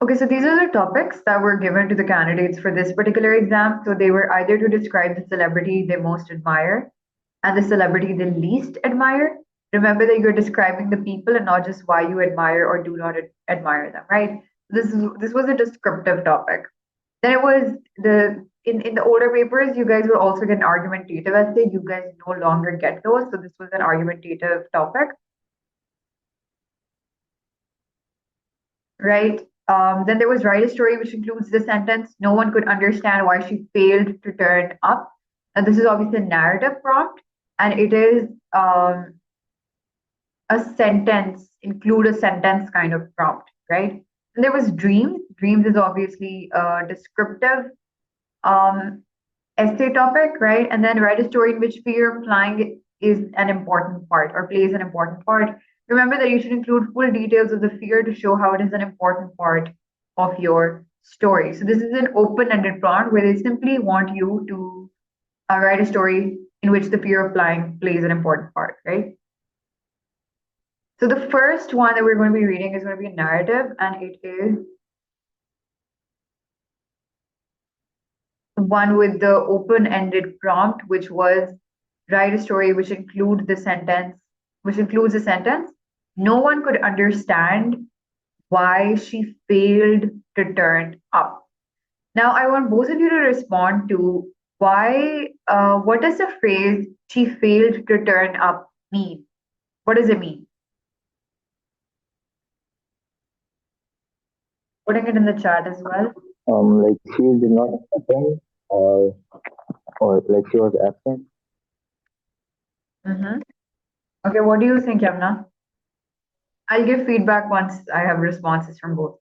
Okay, so these are the topics that were given to the candidates for this particular exam. So they were either to describe the celebrity they most admire and the celebrity they least admire. Remember that you're describing the people and not just why you admire or do not admire them, right? This was a descriptive topic. Then it was in the older papers, you guys would also get an argumentative essay. You guys no longer get those, so this was an argumentative topic, right? Then there was write a story, which includes the sentence, no one could understand why she failed to turn up. And this is obviously a narrative prompt, and it is a sentence, include a sentence kind of prompt, right? And there was dreams. Dreams is obviously a descriptive um, essay topic, right? And then write a story in which fear of flying is an important part or plays an important part. Remember that you should include full details of the fear to show how it is an important part of your story. So this is an open-ended prompt where they simply want you to write a story in which the fear of flying plays an important part, right? So the first one that we're going to be reading is going to be a narrative, and it is one with the open-ended prompt, which was write a story which includes a sentence. No one could understand why she failed to turn up. Now, I want both of you to respond to what does the phrase she failed to turn up mean? What does it mean? Putting it in the chat as well. Like she did not attend, or like she was absent. Mm-hmm. Okay, what do you think, Yamna? I'll give feedback once I have responses from both.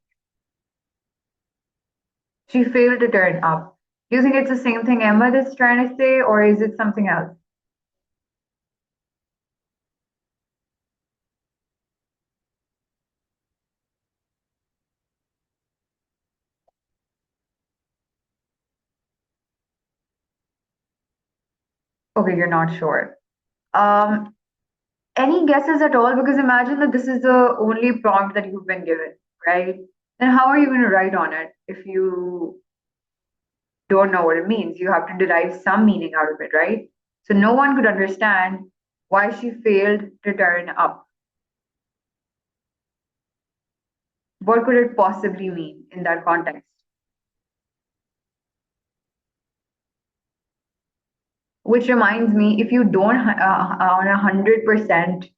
She failed to turn up. Do you think it's the same thing Emma is trying to say, or is it something else? Okay, you're not sure. Um, any guesses at all? Because imagine that this is the only prompt that you've been given, right? Then how are you going to write on it if you don't know what it means? You have to derive some meaning out of it, right? So no one could understand why she failed to turn up. What could it possibly mean in that context? Which reminds me, if you don't on 100%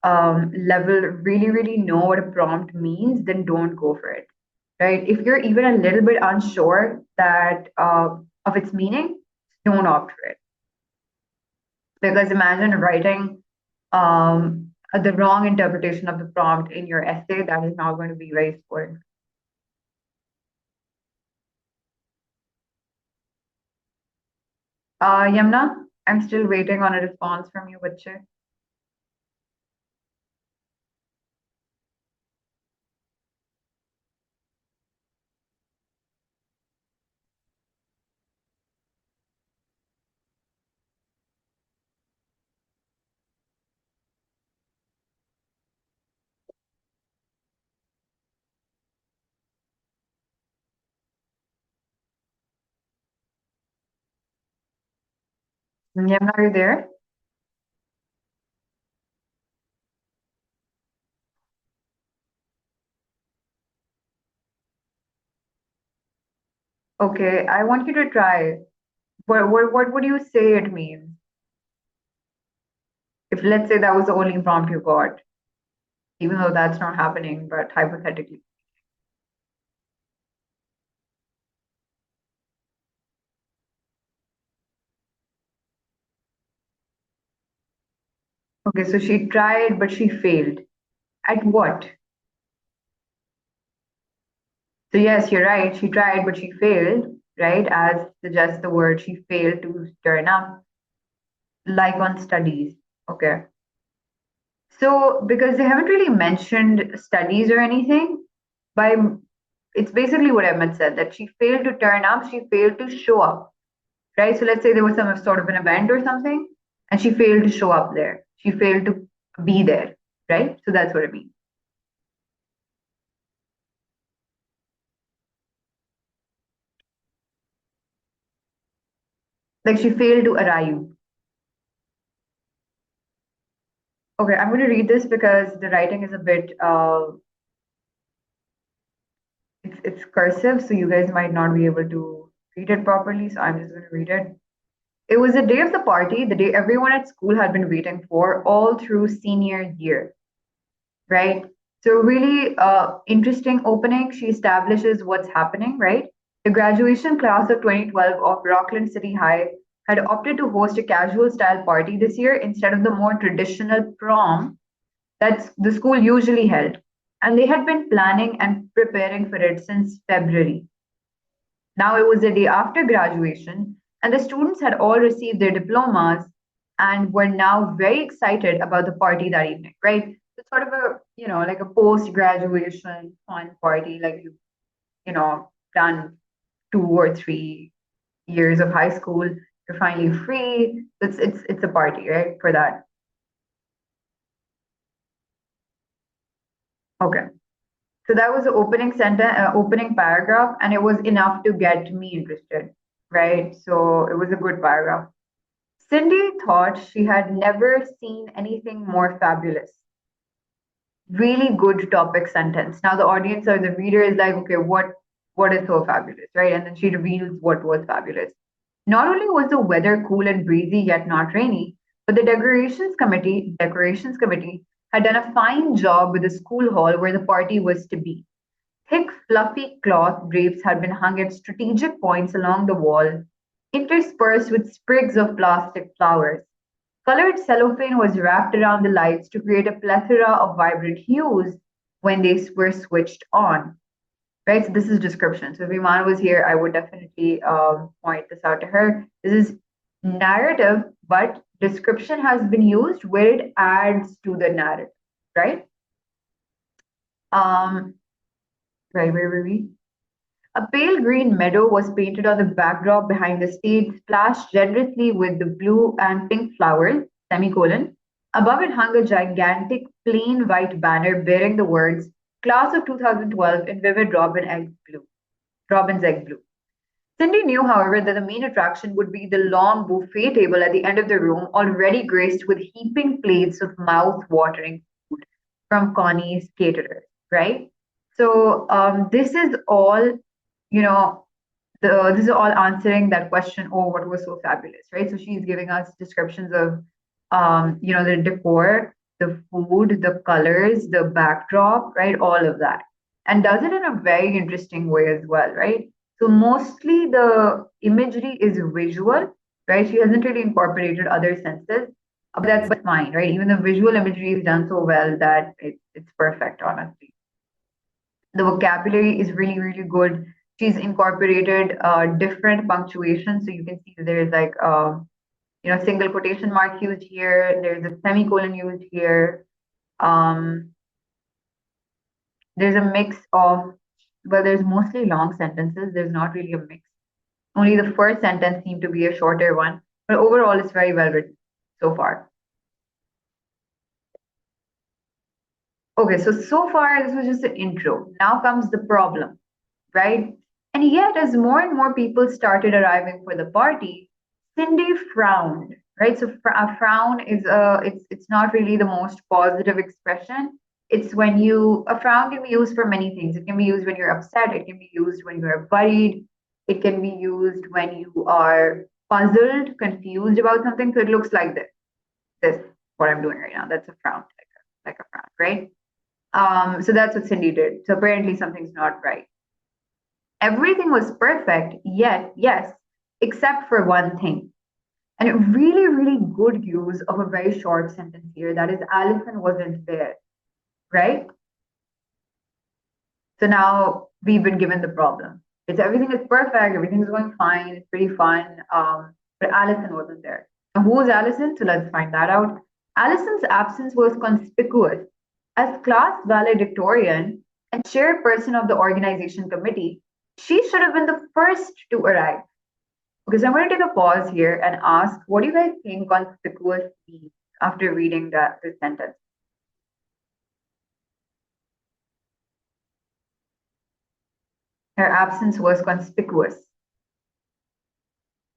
level really know what a prompt means, then don't go for it, right? If you're even a little bit unsure that of its meaning, don't opt for it. Because imagine writing the wrong interpretation of the prompt in your essay, that is not going to be very scoring. Yamna, I'm still waiting on a response from you, Bache. Yamna, are you there? Okay, I want you to try. What would you say it means? If let's say that was the only prompt you got, even though that's not happening, but hypothetically. Okay, so she tried, but she failed. At what? So yes, you're right. She tried, but she failed, right? As suggests the word, she failed to turn up, like on studies. Okay. So because they haven't really mentioned studies or anything, by it's basically what Emmett said that she failed to turn up, she failed to show up, right? So let's say there was some sort of an event or something, and she failed to show up there. She failed to be there, right? So that's what it means. Like she failed to arrive. Okay, I'm going to read this because the writing is a bit it's cursive, so you guys might not be able to read it properly. So I'm just going to read it. It was the day of the party, the day everyone at school had been waiting for all through senior year, right? So really interesting opening. She establishes what's happening, right? The graduation class of 2012 of Rockland City High had opted to host a casual style party this year instead of the more traditional prom that the school usually held. And they had been planning and preparing for it since February. Now it was the day after graduation, and the students had all received their diplomas and were now very excited about the party that evening, right? It's sort of a, like a post graduation fun party, like done 2 or 3 years of high school. You're finally free. It's a party, right? For that. Okay. So that was the opening sentence, opening paragraph, and it was enough to get me interested, right? So it was a good paragraph. Cindy thought she had never seen anything more fabulous. Really good topic sentence. Now the audience or the reader is like, okay, what is so fabulous, right? And then she reveals what was fabulous. Not only was the weather cool and breezy yet not rainy, but the decorations committee had done a fine job with the school hall where the party was to be. Thick, fluffy cloth drapes had been hung at strategic points along the wall, interspersed with sprigs of plastic flowers. Colored cellophane was wrapped around the lights to create a plethora of vibrant hues when they were switched on. Right, so this is description. So if Iman was here, I would definitely point this out to her. This is narrative, but description has been used where it adds to the narrative, right? Um, right, where were we? A pale green meadow was painted on the backdrop behind the stage, splashed generously with the blue and pink flowers, semicolon. Above it hung a gigantic plain white banner bearing the words Class of 2012 in vivid robin's egg blue. Cindy knew, however, that the main attraction would be the long buffet table at the end of the room, already graced with heaping plates of mouth-watering food from Connie's caterers, right? So this is all, you know, this is all answering that question, oh, what was so fabulous, right? So she's giving us descriptions of, the decor, the food, the colors, the backdrop, right? All of that. And does it in a very interesting way as well, right? So mostly the imagery is visual, right? She hasn't really incorporated other senses, but that's fine, right? Even the visual imagery is done so well that it's perfect, honestly. The vocabulary is really, really good. She's incorporated different punctuation. So you can see that there's like, single quotation mark used here. There's a semicolon used here. Um, there's a mix of, well, there's mostly long sentences. There's not really a mix. Only the first sentence seemed to be a shorter one, but overall it's very well written so far. Okay, so far this was just the intro. Now comes the problem, right? And yet, as more and more people started arriving for the party, Cindy frowned, right? So a frown is it's not really the most positive expression. It's when a frown can be used for many things. It can be used when you're upset. It can be used when you're worried. It can be used when you are puzzled, confused about something. So it looks like this. This what I'm doing right now. That's a frown, like a frown, right? So that's what Cindy did. So apparently something's not right. Everything was perfect, yet, yes, except for one thing. And a really, really good use of a very short sentence here. That is, Allison wasn't there, right? So now we've been given the problem. It's everything is perfect, everything's going fine, it's pretty fun. But Allison wasn't there. Now, who is Allison? So let's find that out. Allison's absence was conspicuous. As class valedictorian and chairperson of the organization committee, she should have been the first to arrive. Okay, so I'm going to take a pause here and ask, what do you guys think conspicuous means after reading this sentence? Her absence was conspicuous.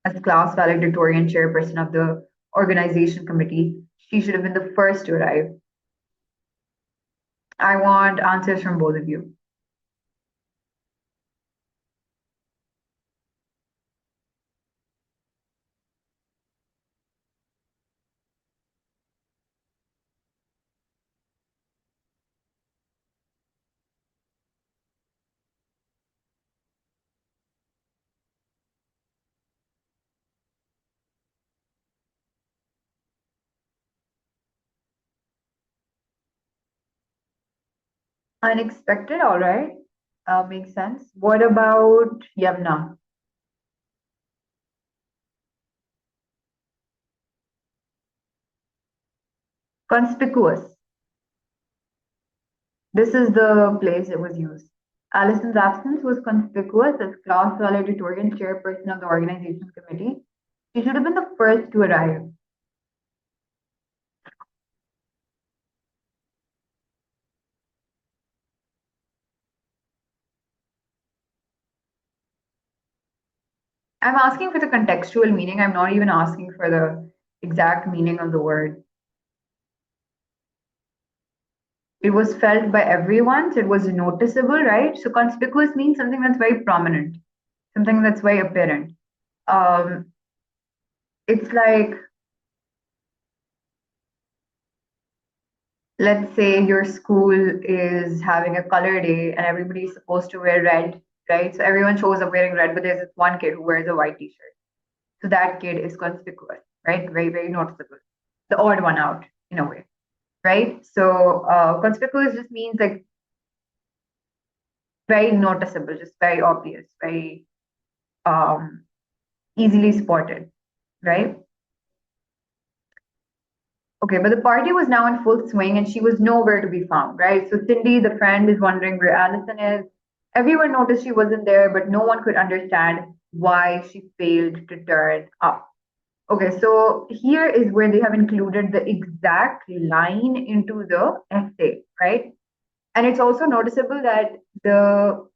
as class valedictorian chairperson of the organization committee. She should have been the first to arrive. I want answers from both of you. Unexpected, all right. Makes sense. What about Yamna? Conspicuous. This is the place it was used. Allison's absence was conspicuous as class valedictorian chairperson of the organization committee. She should have been the first to arrive. I'm asking for the contextual meaning. I'm not even asking for the exact meaning of the word. It was felt by everyone, so it was noticeable, right? So conspicuous means something that's very prominent, something that's very apparent. Um, it's like, let's say your school is having a color day and everybody's supposed to wear red, right? So everyone shows up wearing red, but there's this one kid who wears a white t-shirt. So that kid is conspicuous, right? Very, very noticeable. The odd one out in a way, right? So conspicuous just means like very noticeable, just very obvious, very um, easily spotted, right? Okay, but the party was now in full swing and she was nowhere to be found, right? So Cindy, the friend, is wondering where Allison is. Everyone noticed she wasn't there, but no one could understand why she failed to turn up. Okay, so here is where they have included the exact line into the essay, right? And it's also noticeable that the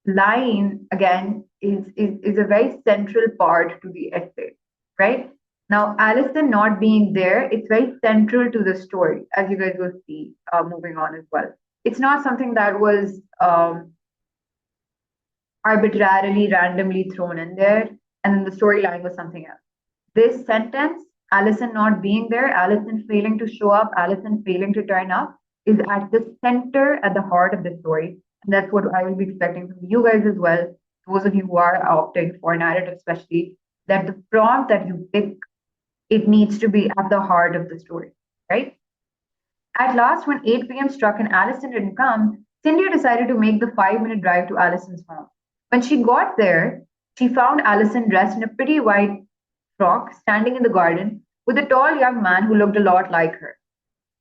line again is a very central part to the essay, right? Now, Allison not being there, it's very central to the story, as you guys will see moving on as well. It's not something that was arbitrarily, randomly thrown in there, and then the storyline was something else. This sentence, Allison not being there, Allison failing to show up, Allison failing to turn up, is at the center, at the heart of the story. And that's what I will be expecting from you guys as well, those of you who are opting for narrative, especially, that the prompt that you pick, it needs to be at the heart of the story, right? At last, when 8 p.m. struck and Allison didn't come, Cindy decided to make the 5 minute drive to Allison's home. When she got there, she found Allison dressed in a pretty white frock, standing in the garden with a tall young man who looked a lot like her.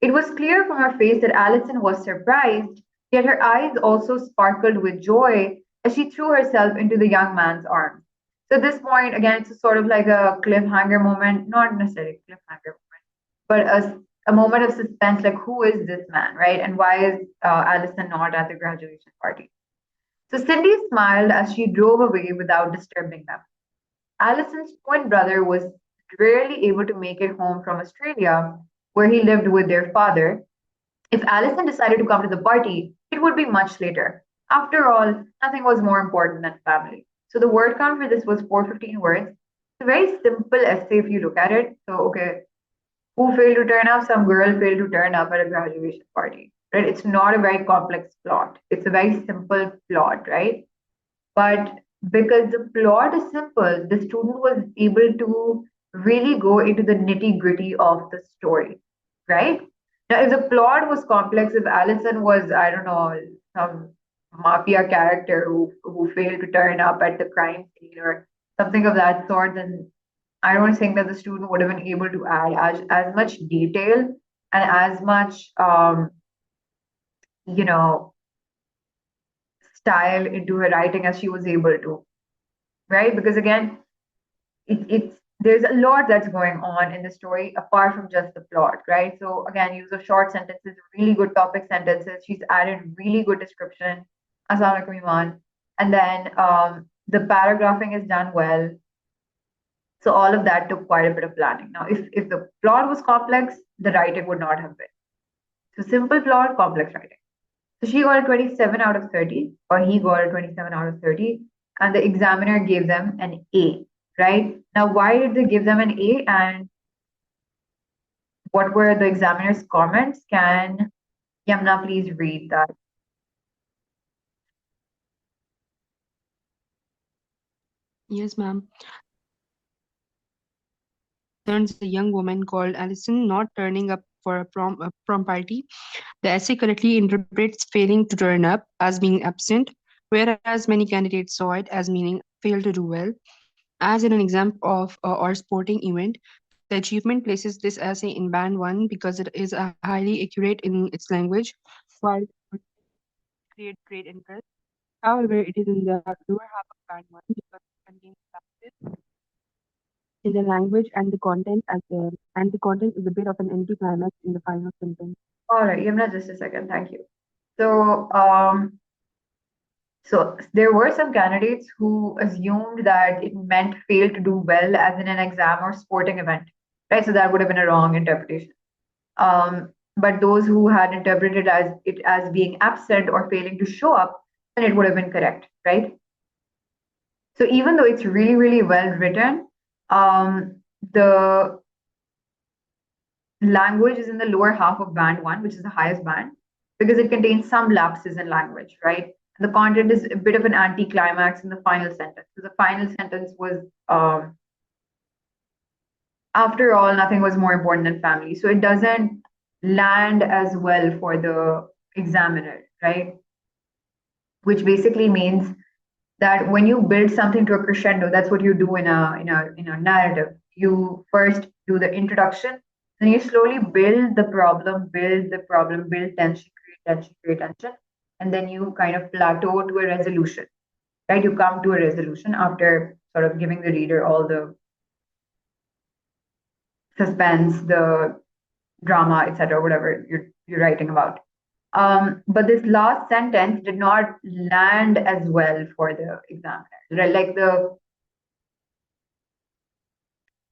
It was clear from her face that Allison was surprised, yet her eyes also sparkled with joy as she threw herself into the young man's arms. So at this point, again, it's a sort of like a cliffhanger moment, not necessarily a cliffhanger moment, but a moment of suspense, like who is this man, right? And why is Allison not at the graduation party? So Cindy smiled as she drove away without disturbing them. Allison's twin brother was rarely able to make it home from Australia, where he lived with their father. If Allison decided to come to the party, it would be much later. After all, nothing was more important than family. So the word count for this was 415 words. It's a very simple essay if you look at it. So, okay, who failed to turn up? Some girl failed to turn up at a graduation party, right? It's not a very complex plot. It's a very simple plot, right? But because the plot is simple, the student was able to really go into the nitty gritty of the story, right? Now, if the plot was complex, if Allison was, I don't know, some mafia character who failed to turn up at the crime scene or something of that sort, then I don't think that the student would have been able to add as much detail and as much, you know, style into her writing as she was able to, right? Because again, it's there's a lot that's going on in the story apart from just the plot, right? So again, use of short sentences, really good topic sentences. She's added really good description. Assalamualaikum Iman. And then the paragraphing is done well. So all of that took quite a bit of planning. Now, if the plot was complex, the writing would not have been. So simple plot, complex writing. So she got a 27 out of 30, or he got a 27 out of 30, and the examiner gave them an A, right? Now, why did they give them an A, and what were the examiner's comments? Can Yamna please read that? Yes, ma'am. Concerns a young woman called Alison not turning up for a prom party. The essay correctly interprets failing to turn up as being absent, whereas many candidates saw it as meaning fail to do well. As in an exam of or sporting event, the achievement places this essay in band 1 because it is highly accurate in its language, while it creates great interest. However, it is in the lower half of band 1 because it contains lapses in the language and the content is a bit of an anticlimax in the final sentence. All right, Yamna, just a second. Thank you. So there were some candidates who assumed that it meant fail to do well as in an exam or sporting event, right? So that would have been a wrong interpretation. But those who had interpreted as it as being absent or failing to show up, then it would have been correct, right? So even though it's really, really well written, the language is in the lower half of band 1, which is the highest band, because it contains some lapses in language, right? The content is a bit of an anticlimax in the final sentence. So the final sentence was, after all, nothing was more important than family. So it doesn't land as well for the examiner, right? Which basically means that when you build something to a crescendo, that's what you do in a narrative. You first do the introduction, then you slowly build the problem, build tension, create tension, create tension, and then you kind of plateau to a resolution, right? You come to a resolution after sort of giving the reader all the suspense, the drama, etc., whatever you're writing about. But this last sentence did not land as well for the examiner. Right? Like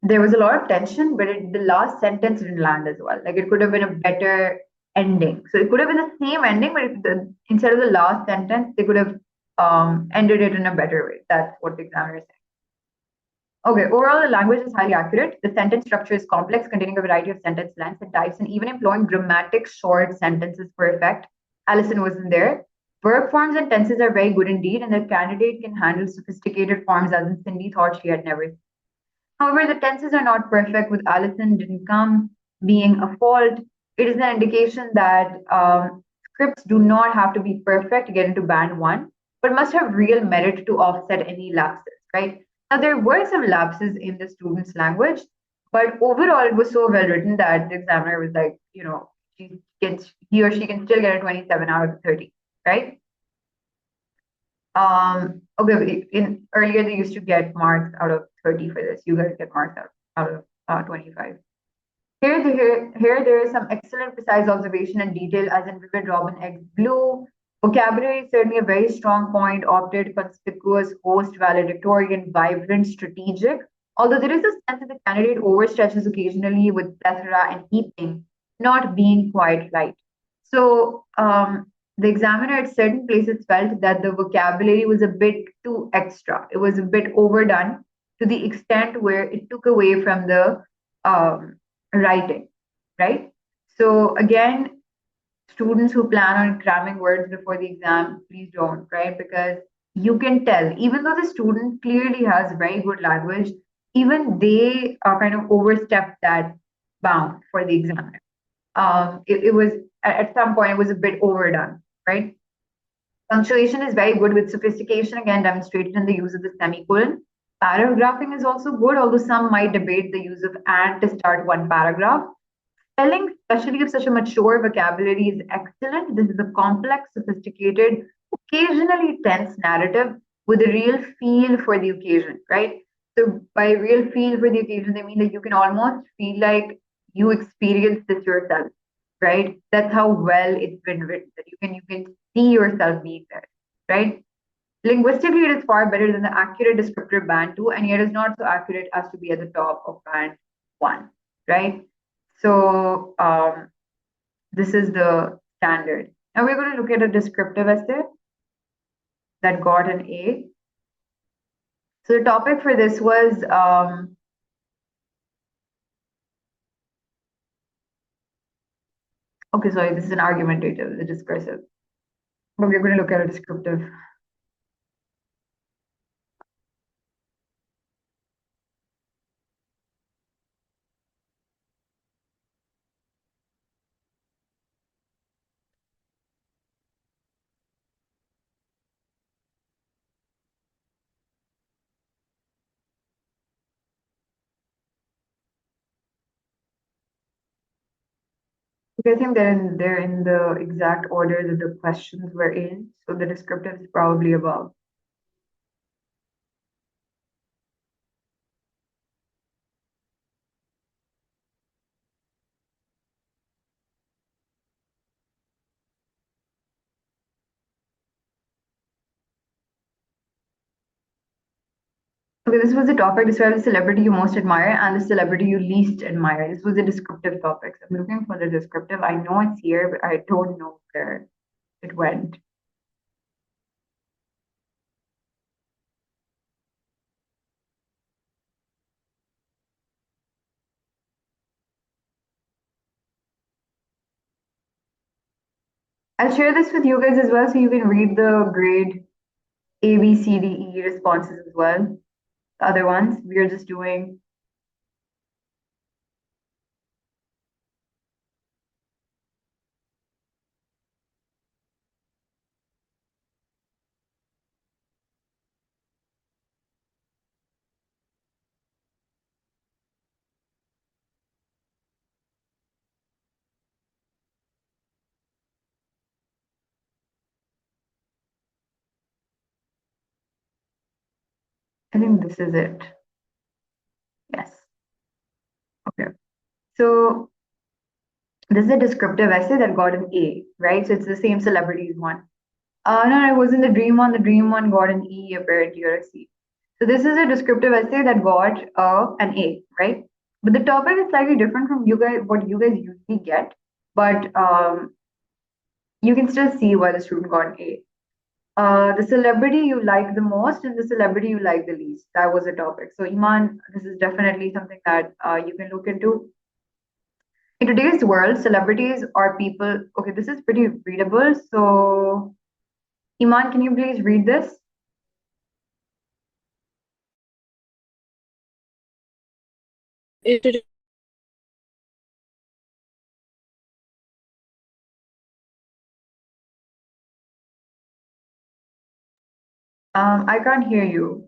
there was a lot of tension, but the last sentence didn't land as well. Like it could have been a better ending. So it could have been the same ending, but instead of the last sentence, they could have ended it in a better way. That's what the examiner is saying. Okay, overall, the language is highly accurate. The sentence structure is complex, containing a variety of sentence lengths and types, and even employing dramatic short sentences for effect. Allison wasn't there. Verb forms and tenses are very good indeed, and the candidate can handle sophisticated forms as in Cindy thought she had never seen. However, the tenses are not perfect, with Allison didn't come being a fault. It is an indication that scripts do not have to be perfect to get into band 1, but must have real merit to offset any lapses, right? Now, there were some lapses in the student's language, but overall, it was so well written that the examiner was like, he or she can still get a 27 out of 30, right? Okay, in earlier they used to get marks out of 30 for this. You guys get marks out of 25. Here there is some excellent precise observation and detail, as in vivid robin eggs blue. Vocabulary is certainly a very strong point, opted, conspicuous, host, valedictorian, vibrant, strategic. Although there is a sense that the candidate overstretches occasionally with plethora and heaping, not being quite right. So the examiner at certain places felt that the vocabulary was a bit too extra. It was a bit overdone to the extent where it took away from the writing, right? So again, students who plan on cramming words before the exam, please don't, right? Because you can tell, even though the student clearly has very good language, even they kind of overstepped that bound for the examiner. It was at some point it was a bit overdone, right? Punctuation is very good, with sophistication again demonstrated in the use of the semicolon. Paragraphing is also good, although some might debate the use of and to start one paragraph. Spelling, especially of such a mature vocabulary, is excellent. This is a complex, sophisticated, occasionally tense narrative with a real feel for the occasion, right? So by real feel for the occasion, they mean that you can almost feel like you experience this yourself, right? That's how well it's been written. That you can see yourself being there, right? Linguistically, it is far better than the accurate descriptor band 2, and yet is not so accurate as to be at the top of band 1, right? So this is the standard. Now we're going to look at a descriptive essay that got an A. So the topic for this was okay, sorry, this is an argumentative, the discursive. But we're going to look at a descriptive. Okay, I think they're in the exact order that the questions were in. So the descriptive is probably above. Okay, this was the topic. Describe the celebrity you most admire and the celebrity you least admire. This was the descriptive topics. I'm looking for the descriptive. I know it's here, but I don't know where it went. I'll share this with you guys as well so you can read the grade A, B, C, D, E responses as well. The other ones we are just doing. I think this is it. Yes. Okay. So this is a descriptive essay that got an A, right? So it's the same celebrities one. No, it wasn't the dream one. The dream one got an E apparently or a C. So this is a descriptive essay that got an A, right? But the topic is slightly different from you guys, what you guys usually get. But you can still see why the student got an A. The celebrity you like the most and the celebrity you like the least. That was the topic. So Iman, this is definitely something that you can look into. In today's world, celebrities are people. Okay, this is pretty readable. So Iman, can you please read this? It I can't hear you.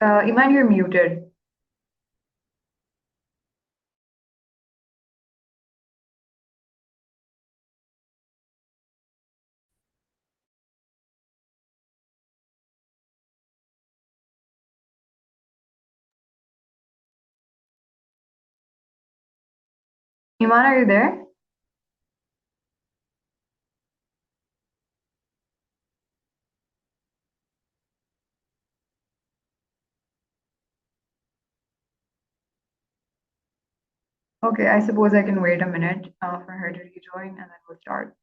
Iman, you're muted. Iman, are you there? Okay, I suppose I can wait a minute for her to rejoin and then we'll start.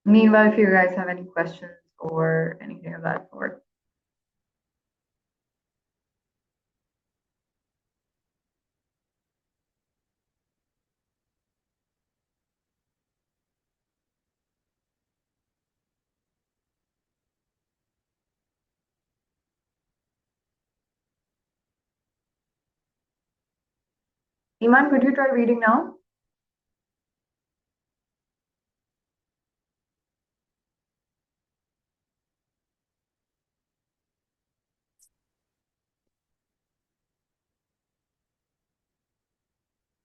Meanwhile, if you guys have any questions or anything of that sort. Iman, could you try reading now?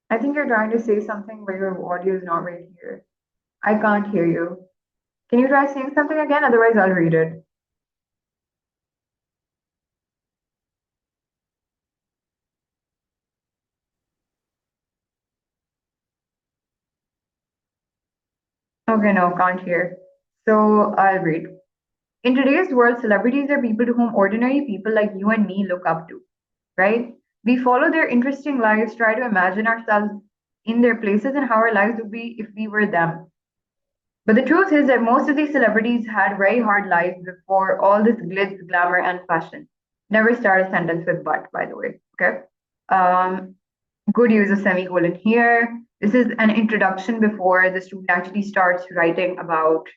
I think you're trying to say something, but your audio is not right here. I can't hear you. Can you try saying something again? Otherwise, I'll read it. Okay, no, can't hear. So I'll read. In today's world, celebrities are people to whom ordinary people like you and me look up to, right? We follow their interesting lives, try to imagine ourselves in their places and how our lives would be if we were them. But the truth is that most of these celebrities had very hard lives before all this glitz, glamour, and fashion. Never start a sentence with but, by the way. Okay. Um, Good use of semicolon here. This is an introduction before the student actually starts writing about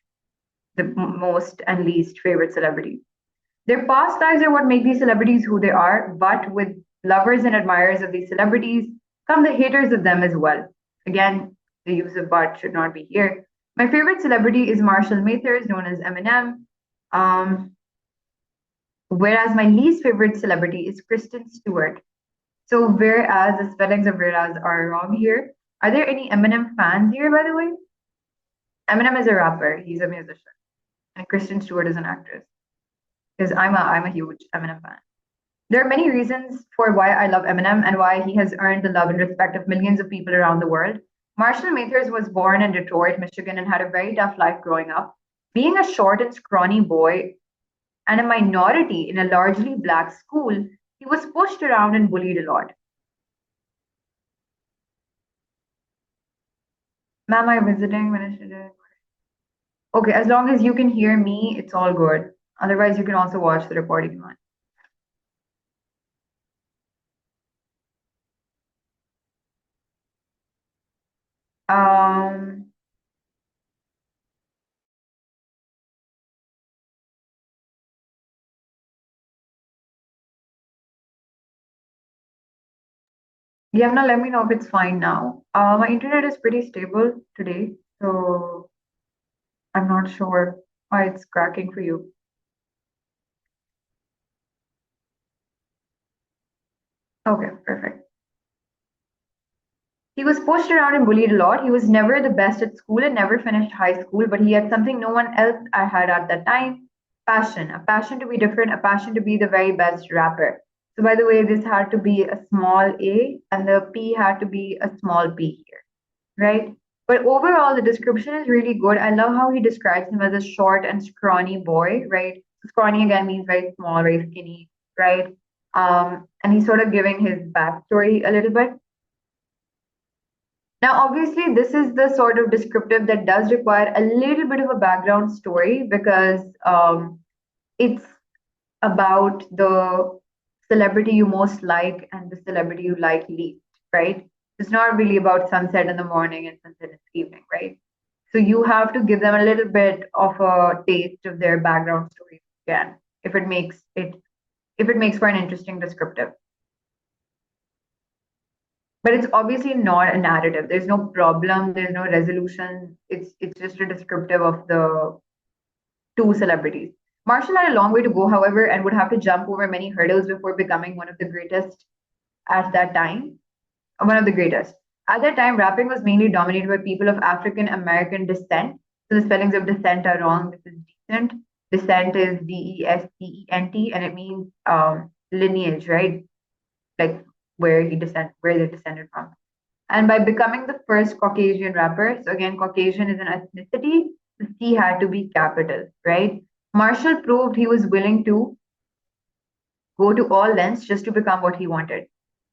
the most and least favorite celebrities. Their past lives are what make these celebrities who they are, but with lovers and admirers of these celebrities come the haters of them as well. Again, the use of but should not be here. My favorite celebrity is Marshall Mathers, known as Eminem. Um, whereas my least favorite celebrity is Kristen Stewart. So, whereas the spellings of whereas are wrong here. Are there any Eminem fans here, by the way? Eminem is a rapper, he's a musician, and Kristen Stewart is an actress. Because I'm a huge Eminem fan. There are many reasons for why I love Eminem and why he has earned the love and respect of millions of people around the world. Marshall Mathers was born in Detroit, Michigan, and had a very tough life growing up. Being a short and scrawny boy and a minority in a largely black school, he was pushed around and bullied a lot. Ma'am, I visiting when I should. Okay, as long as you can hear me, it's all good. Otherwise, you can also watch the recording one. Um, yeah, now let me know if it's fine now. My internet is pretty stable today, so I'm not sure why it's cracking for you. Okay, perfect. He was pushed around and bullied a lot. He was never the best at school and never finished high school, but he had something no one else I had at that time, passion. A passion to be different, a passion to be the very best rapper. So, by the way, this had to be a small a and the P had to be a small p here, right? But overall, the description is really good. I love how he describes him as a short and scrawny boy, right? Scrawny again means very small, very skinny, right? And he's sort of giving his backstory a little bit. Now, obviously, this is the sort of descriptive that does require a little bit of a background story because it's about the celebrity you most like and the celebrity you like least, right? It's not really about sunset in the morning and sunset in the evening, right? So you have to give them a little bit of a taste of their background story again, if it makes for an interesting descriptive. But it's obviously not a narrative. There's no problem, there's no resolution. It's just a descriptive of the two celebrities. Marshall had a long way to go, however, and would have to jump over many hurdles before becoming one of the greatest at that time. One of the greatest. At that time, rapping was mainly dominated by people of African American descent. So the spellings of descent are wrong. This is decent. Descent is Descent, and it means lineage, right? Like where they descended from. And by becoming the first Caucasian rapper, so again, Caucasian is an ethnicity, the C had to be capital, right? Marshall proved he was willing to go to all lengths just to become what he wanted.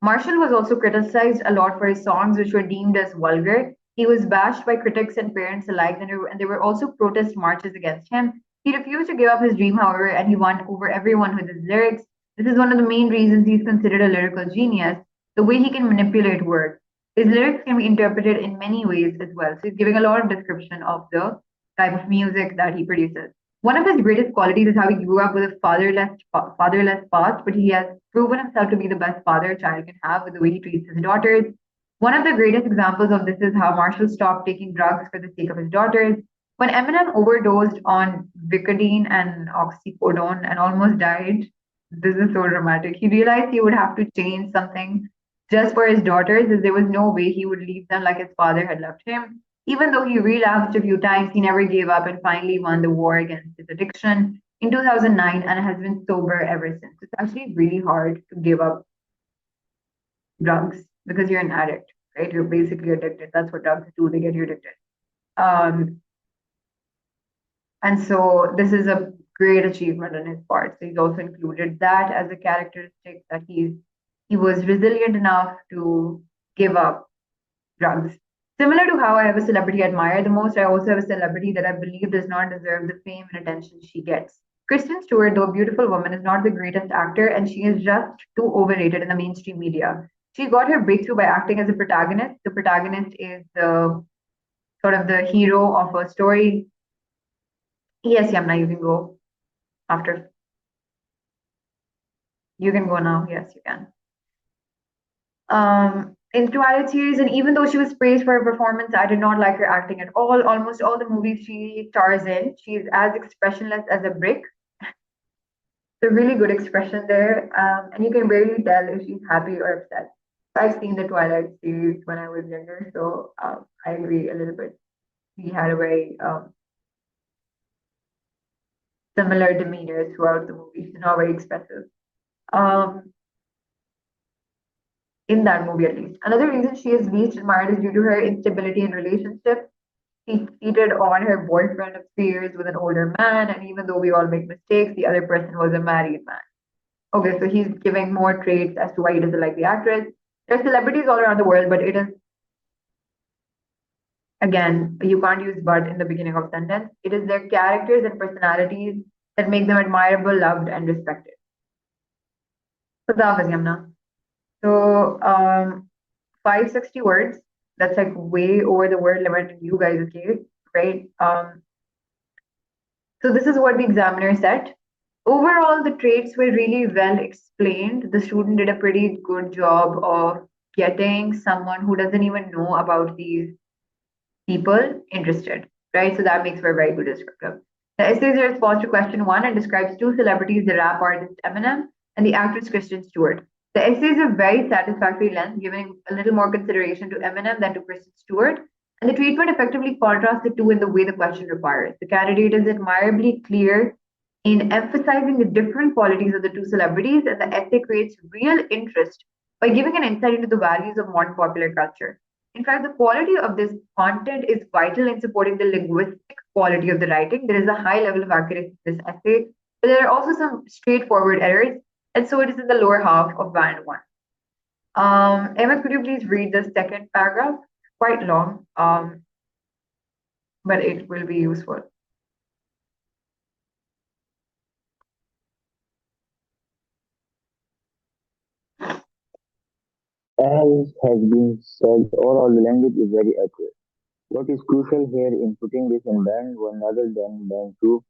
Marshall was also criticized a lot for his songs, which were deemed as vulgar. He was bashed by critics and parents alike, and there were also protest marches against him. He refused to give up his dream, however, and he won over everyone with his lyrics. This is one of the main reasons he's considered a lyrical genius, the way he can manipulate words. His lyrics can be interpreted in many ways as well. So he's giving a lot of description of the type of music that he produces. One of his greatest qualities is how he grew up with a fatherless past, but he has proven himself to be the best father a child can have with the way he treats his daughters. One of the greatest examples of this is how Marshall stopped taking drugs for the sake of his daughters. When Eminem overdosed on Vicodin and oxycodone and almost died, this is so dramatic. He realized he would have to change something just for his daughters, as there was no way he would leave them like his father had left him. Even though he relapsed a few times, he never gave up and finally won the war against his addiction in 2009 and has been sober ever since. It's actually really hard to give up drugs because you're an addict, right? You're basically addicted. That's what drugs do, they get you addicted. Um, and so this is a great achievement on his part. So he's also included that as a characteristic that he was resilient enough to give up drugs. Similar to how I have a celebrity I admire the most, I also have a celebrity that I believe does not deserve the fame and attention she gets. Kristen Stewart, though a beautiful woman, is not the greatest actor, and she is just too overrated in the mainstream media. She got her breakthrough by acting as a protagonist. The protagonist is the sort of the hero of a story. Yes, Yamna, you can go after. You can go now. Yes, you can. In Twilight series, and even though she was praised for her performance, I did not like her acting at all. Almost all the movies she stars in, she's as expressionless as a brick. It's a really good expression there, and you can barely tell if she's happy or upset. I've seen the Twilight series when I was younger, so I agree a little bit. She had a very similar demeanor throughout the movie. She's not very expressive. Um, in that movie, at least. Another reason she is least admired is due to her instability in relationships. She cheated on her boyfriend of 3 years with an older man, and even though we all make mistakes, the other person was a married man. Okay, so he's giving more traits as to why he doesn't like the actress. There are celebrities all around the world, but it is, again, you can't use but in the beginning of sentence. It is their characters and personalities that make them admirable, loved, and respected. So that was Yamna. So 560 words. That's like way over the word limit in you guys' case, right? So this is what the examiner said. Overall, the traits were really well explained. The student did a pretty good job of getting someone who doesn't even know about these people interested, right? So that makes for a very good descriptive. The essay is a response to question one and describes two celebrities, the rap artist Eminem and the actress Kristen Stewart. The essay is a very satisfactory length, giving a little more consideration to Eminem than to Kristen Stewart, and the treatment effectively contrasts the two in the way the question requires. The candidate is admirably clear in emphasizing the different qualities of the two celebrities, and the essay creates real interest by giving an insight into the values of modern popular culture. In fact, the quality of this content is vital in supporting the linguistic quality of the writing. There is a high level of accuracy in this essay, but there are also some straightforward errors, and so it is in the lower half of band one. Emma, could you please read the second paragraph? Quite long, but it will be useful. As has been said, overall the language is very accurate. What is crucial here in putting this in band 1 rather than band 2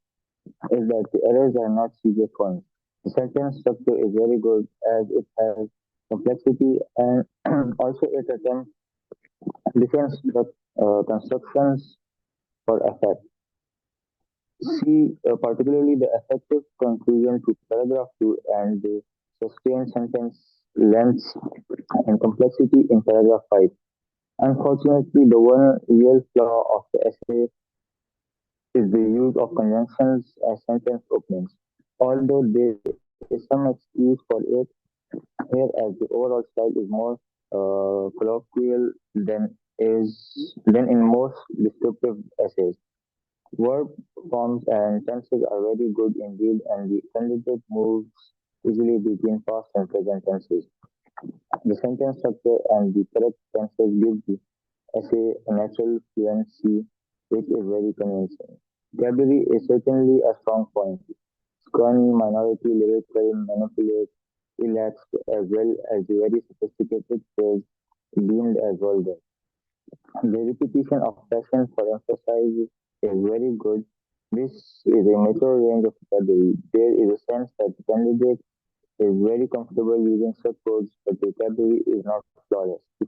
is that the errors are not serious ones. The sentence structure is very good as it has complexity and also it attempts different constructions for effect. See particularly the effective conclusion to paragraph 2 and the sustained sentence length and complexity in paragraph 5. Unfortunately, the one real flaw of the essay is the use of conjunctions as sentence openings. Although there is some excuse for it, here as the overall style is more colloquial than in most descriptive essays. Verb forms and tenses are very good indeed, and the candidate moves easily between past and present tenses. The sentence structure and the correct tenses give the essay a natural fluency which is very convincing. Vocabulary is certainly a strong point. Scrawny, minority, lyrical, manipulate, relaxed, as well as the very sophisticated phrase deemed as vulgar. The repetition of passion for emphasis is very good. This is a mature range of vocabulary. There is a sense that the candidate is very comfortable using such words, but the vocabulary is not flawless. The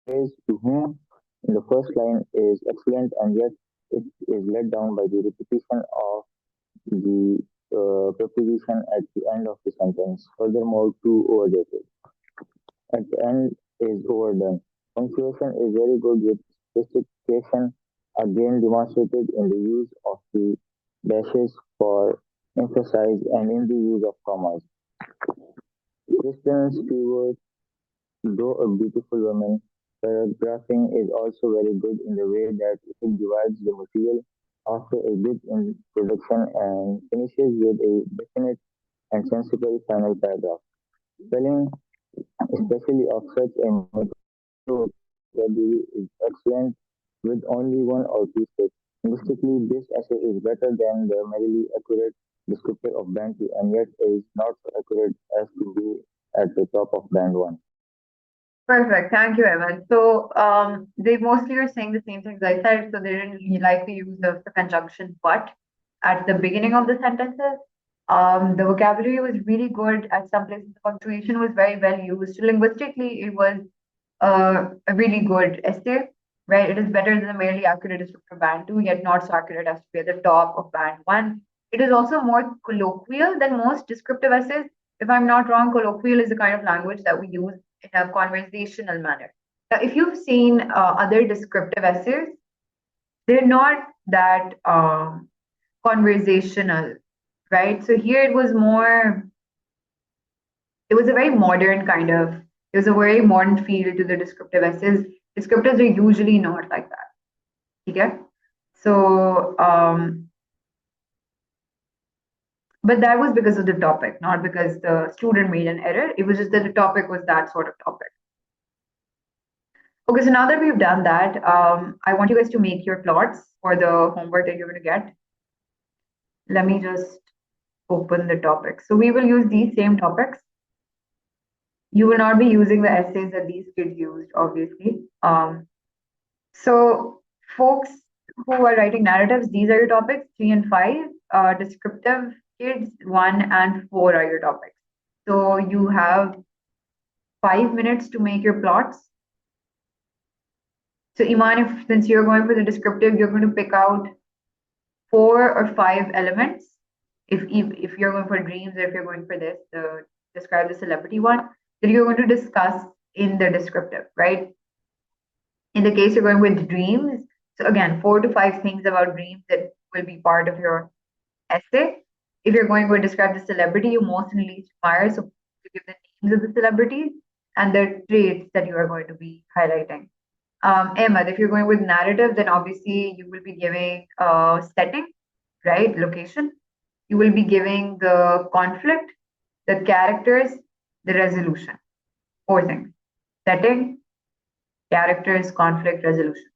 phrase to whom in the first line is excellent, and yet it is let down by the repetition of the preposition at the end of the sentence, furthermore too overrated. at the end is overdone. Punctuation is very good with sophistication, again demonstrated in the use of the dashes for emphasize and in the use of commas. Kristen Stewart, though a beautiful woman, paragraphing is also very good in the way that it divides the material after a good introduction and finishes with a definite and sensible final paragraph. Spelling, especially of such a vocabulary, is excellent with only one or two steps. Linguistically, this essay is better than the merely accurate descriptor of band 2 and yet is not so accurate as to be at the top of band 1. Perfect. Thank you, Evan. So they mostly are saying the same things I said. So they didn't really like the use of the conjunction but at the beginning of the sentences. The vocabulary was really good. At some places, the punctuation was very well used. So linguistically, it was a really good essay, right? It is better than the merely accurate descriptor band 2, yet not so accurate as to be at the top of band 1. It is also more colloquial than most descriptive essays. If I'm not wrong, colloquial is the kind of language that we use in a conversational manner. Now, if you've seen other descriptive essays, they're not that conversational, right? So here it was a very modern kind of, it was a very modern feel to the descriptive essays. Descriptives are usually not like that. Okay? So, but that was because of the topic, not because the student made an error. It was just that the topic was that sort of topic. Okay, so now that we've done that, I want you guys to make your plots for the homework that you're going to get. Let me just open the topics. So we will use these same topics. You will not be using the essays that these kids used, obviously. So folks who are writing narratives, these are your topics, 3 and 5. Descriptive kids, 1 and 4 are your topics. So you have 5 minutes to make your plots. So Iman, if since you're going for the descriptive, you're going to pick out 4 or 5 elements. If you're going for dreams, or if you're going for this, the describe the celebrity one, that you're going to discuss in the descriptive, right? In the case you're going with dreams, so again, 4 to 5 things about dreams that will be part of your essay. If you're going to describe the celebrity you most and least admire, so you give the names of the celebrities and the traits that you are going to be highlighting. Ahmed, if you're going with narrative, then obviously you will be giving setting, right? Location. You will be giving the conflict, the characters, the resolution. 4 things: setting, characters, conflict, resolution.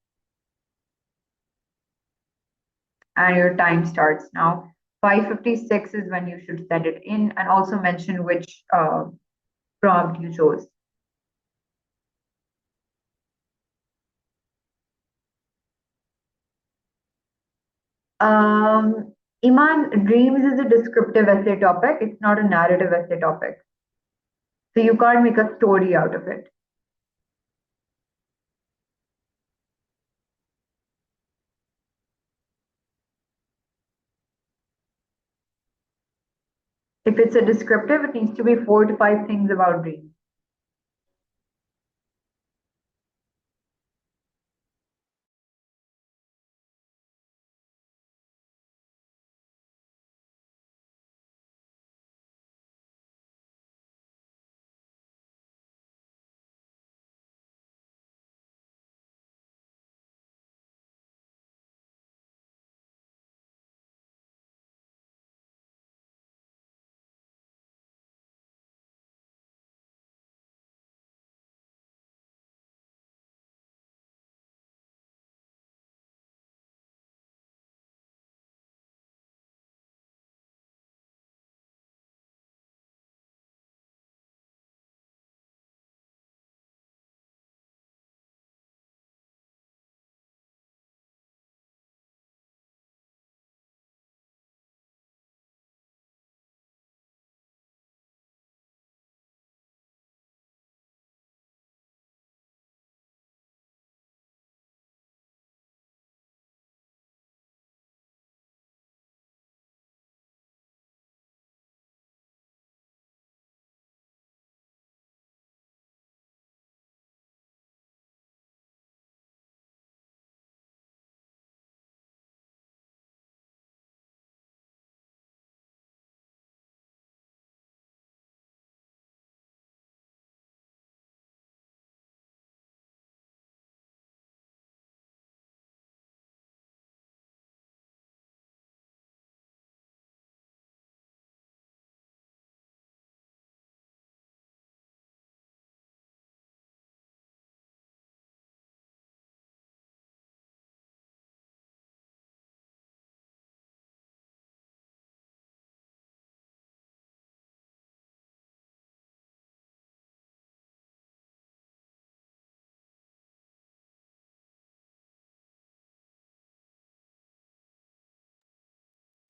And your time starts now. 5:56 is when you should send it in, and also mention which prompt you chose. Iman, dreams is a descriptive essay topic. It's not a narrative essay topic. So you can't make a story out of it. If it's a descriptive, it needs to be 4 to 5 things about dreams.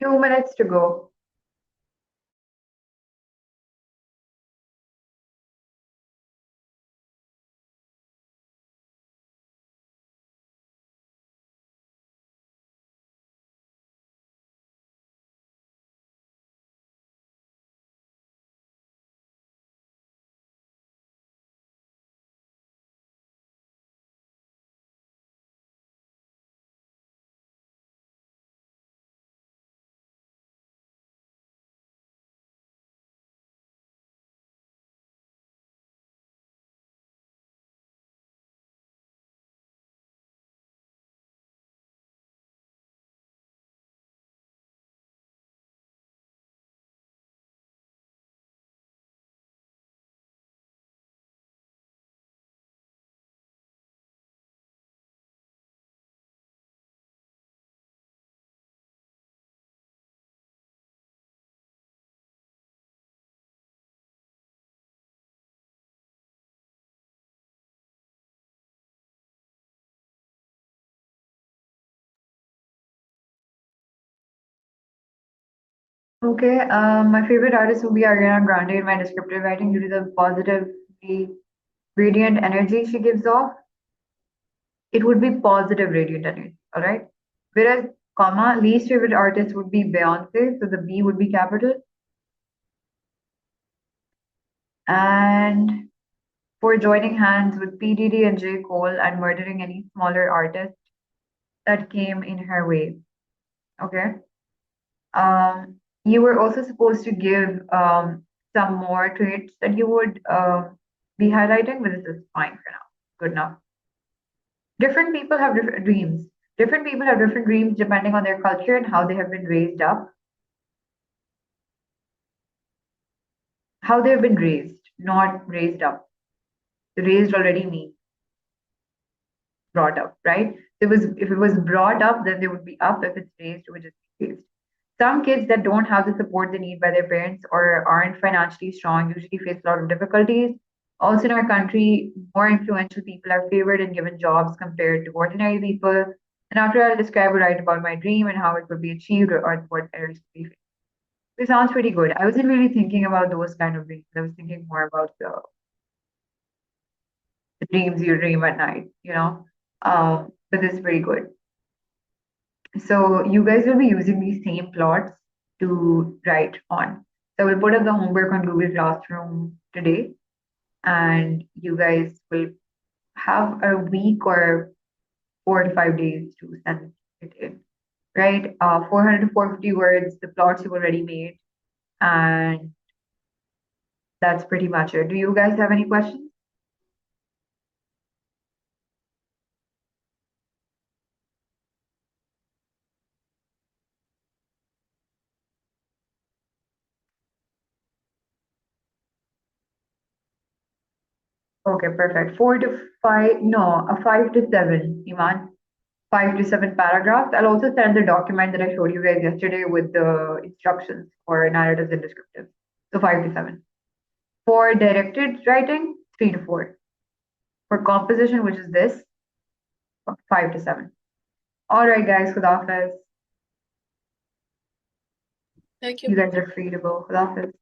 2 minutes to go. Okay, my favorite artist would be Ariana Grande in my descriptive writing due to the positively radiant energy she gives off. It would be positive radiant energy, all right? Whereas, comma, least favorite artist would be Beyonce, so the B would be capital. And for joining hands with P. Diddy and J. Cole and murdering any smaller artist that came in her way. Okay. You were also supposed to give some more traits that you would be highlighting, but this is fine for now. Good enough. Different people have different dreams. Different people have different dreams depending on their culture and how they have been raised up. How they have been raised, not raised up. Raised already means brought up, right? If it was brought up, then they would be up. If it's raised, it would just be raised. Some kids that don't have the support they need by their parents or aren't financially strong usually face a lot of difficulties. Also, in our country, more influential people are favored and given jobs compared to ordinary people. And after I'll describe or write about my dream and how it could be achieved or what errors could be faced. It sounds pretty good. I wasn't really thinking about those kind of dreams. I was thinking more about the dreams you dream at night, you know. But this is pretty good. So you guys will be using these same plots to write on. So we'll put up the homework on Google Classroom today, and you guys will have a week or 4 to 5 days to send it in, right? 400 to 450 words, the plots you've already made, and that's pretty much it. Do you guys have any questions? Okay, perfect. 4 to 5, no, a 5 to 7, Iman. 5 to 7 paragraphs. I'll also send the document that I showed you guys yesterday with the instructions for narratives and descriptives. So 5 to 7. For directed writing, 3 to 4. For composition, which is this, 5 to 7. All right, guys, Khudafez. Thank You guys are free to go. Khudafez.